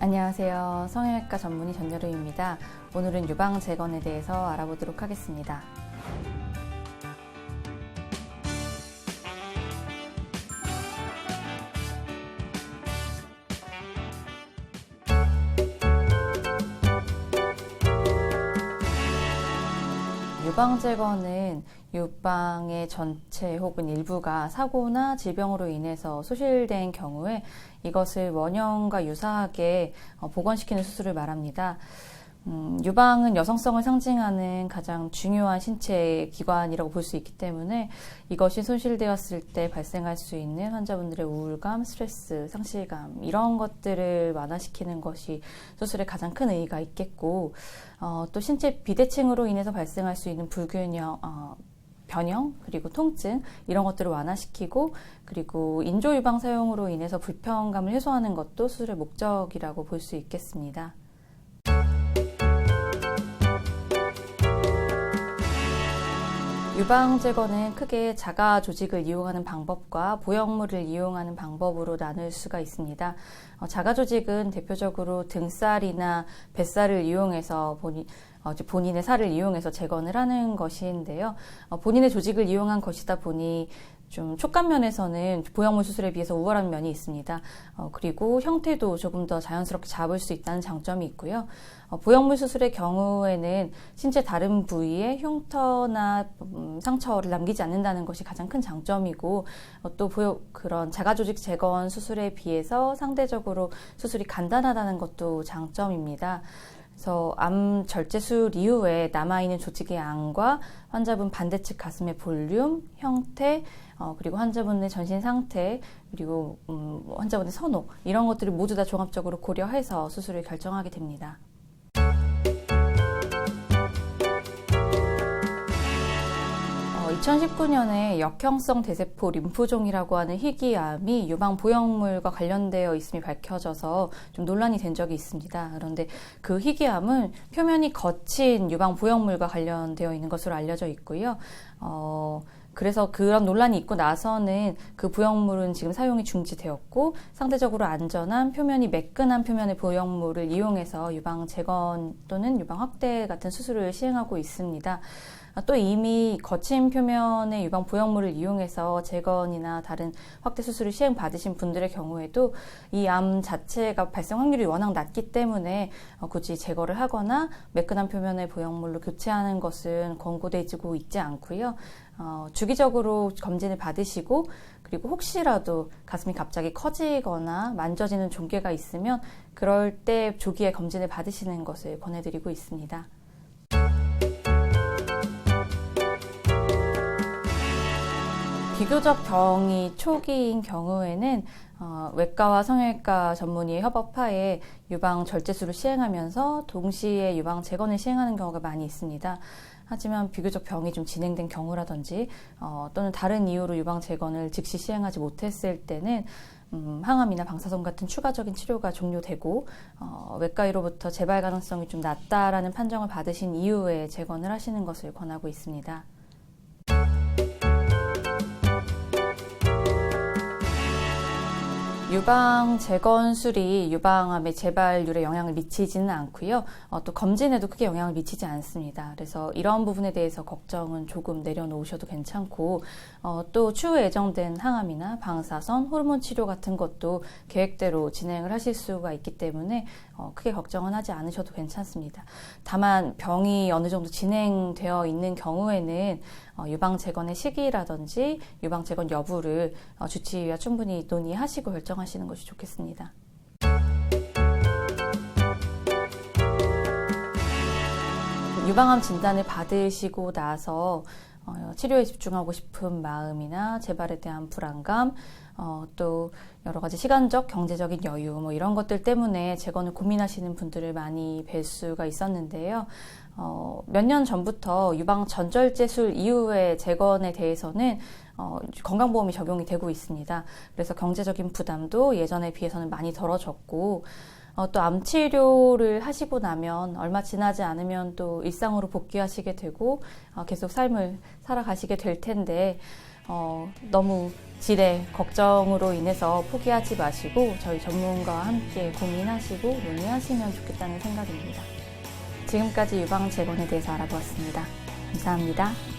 안녕하세요. 성형외과 전문의 전여름입니다. 오늘은 유방재건에 대해서 알아보도록 하겠습니다. 유방재건은 유방의 전체 혹은 일부가 사고나 질병으로 인해서 소실된 경우에 이것을 원형과 유사하게 복원시키는 수술을 말합니다. 유방은 여성성을 상징하는 가장 중요한 신체 기관이라고 볼 수 있기 때문에 이것이 손실되었을 때 발생할 수 있는 환자분들의 우울감, 스트레스, 상실감 이런 것들을 완화시키는 것이 수술에 가장 큰 의의가 있겠고 또 신체 비대칭으로 인해서 발생할 수 있는 불균형, 변형, 그리고 통증 이런 것들을 완화시키고 그리고 인조유방 사용으로 인해서 불편감을 해소하는 것도 수술의 목적이라고 볼 수 있겠습니다. 유방재건은 크게 자가 조직을 이용하는 방법과 보형물을 이용하는 방법으로 나눌 수가 있습니다. 자가 조직은 대표적으로 등살이나 뱃살을 이용해서 본인의 살을 이용해서 재건을 하는 것인데요. 본인의 조직을 이용한 것이다 보니 좀 촉감 면에서는 보형물 수술에 비해서 우월한 면이 있습니다. 그리고 형태도 조금 더 자연스럽게 잡을 수 있다는 장점이 있고요. 보형물 수술의 경우에는 신체 다른 부위에 흉터나 상처를 남기지 않는다는 것이 가장 큰 장점이고 또 그런 자가조직 재건 수술에 비해서 상대적으로 수술이 간단하다는 것도 장점입니다. 그래서 암 절제술 이후에 남아있는 조직의 양과 환자분 반대측 가슴의 볼륨, 형태, 그리고 환자분의 전신 상태, 그리고 환자분의 선호 이런 것들을 모두 다 종합적으로 고려해서 수술을 결정하게 됩니다. 2019년에 역형성 대세포 림프종이라고 하는 희귀암이 유방 보형물과 관련되어 있음이 밝혀져서 좀 논란이 된 적이 있습니다. 그런데 그 희귀암은 표면이 거친 유방 보형물과 관련되어 있는 것으로 알려져 있고요. 그래서 그런 논란이 있고 나서는 그 보형물은 지금 사용이 중지되었고 상대적으로 안전한 표면이 매끈한 표면의 보형물을 이용해서 유방 재건 또는 유방 확대 같은 수술을 시행하고 있습니다. 또 이미 거친 표면의 유방 보형물을 이용해서 재건이나 다른 확대 수술을 시행받으신 분들의 경우에도 이 암 자체가 발생 확률이 워낙 낮기 때문에 굳이 제거를 하거나 매끈한 표면의 보형물로 교체하는 것은 권고되고 있지 않고요. 주기적으로 검진을 받으시고 그리고 혹시라도 가슴이 갑자기 커지거나 만져지는 종괴가 있으면 그럴 때 조기에 검진을 받으시는 것을 권해드리고 있습니다. 비교적 병이 초기인 경우에는 외과와 성형외과 전문의의 협업하에 유방 절제술을 시행하면서 동시에 유방 재건을 시행하는 경우가 많이 있습니다. 하지만 비교적 병이 좀 진행된 경우라든지 또는 다른 이유로 유방 재건을 즉시 시행하지 못했을 때는 항암이나 방사선 같은 추가적인 치료가 종료되고 외과의로부터 재발 가능성이 좀 낮다라는 판정을 받으신 이후에 재건을 하시는 것을 권하고 있습니다. 유방 재건술이 유방암의 재발률에 영향을 미치지는 않고요. 또 검진에도 크게 영향을 미치지 않습니다. 그래서 이런 부분에 대해서 걱정은 조금 내려놓으셔도 괜찮고 또 추후에 예정된 항암이나 방사선, 호르몬 치료 같은 것도 계획대로 진행을 하실 수가 있기 때문에 크게 걱정은 하지 않으셔도 괜찮습니다. 다만 병이 어느 정도 진행되어 있는 경우에는 유방 재건의 시기라든지 유방 재건 여부를 주치의와 충분히 논의하시고 결정하시는 것이 좋겠습니다. 유방암 진단을 받으시고 나서 치료에 집중하고 싶은 마음이나 재발에 대한 불안감, 또 여러 가지 시간적, 경제적인 여유 이런 것들 때문에 재건을 고민하시는 분들을 많이 뵐 수가 있었는데요. 몇 년 전부터 유방 전절제술 이후의 재건에 대해서는 건강보험이 적용이 되고 있습니다. 그래서 경제적인 부담도 예전에 비해서는 많이 덜어졌고 또 암 치료를 하시고 나면 얼마 지나지 않으면 또 일상으로 복귀하시게 되고 계속 삶을 살아가시게 될 텐데 너무 질의 걱정으로 인해서 포기하지 마시고 저희 전문가와 함께 고민하시고 논의하시면 좋겠다는 생각입니다. 지금까지 유방재건에 대해서 알아보았습니다. 감사합니다.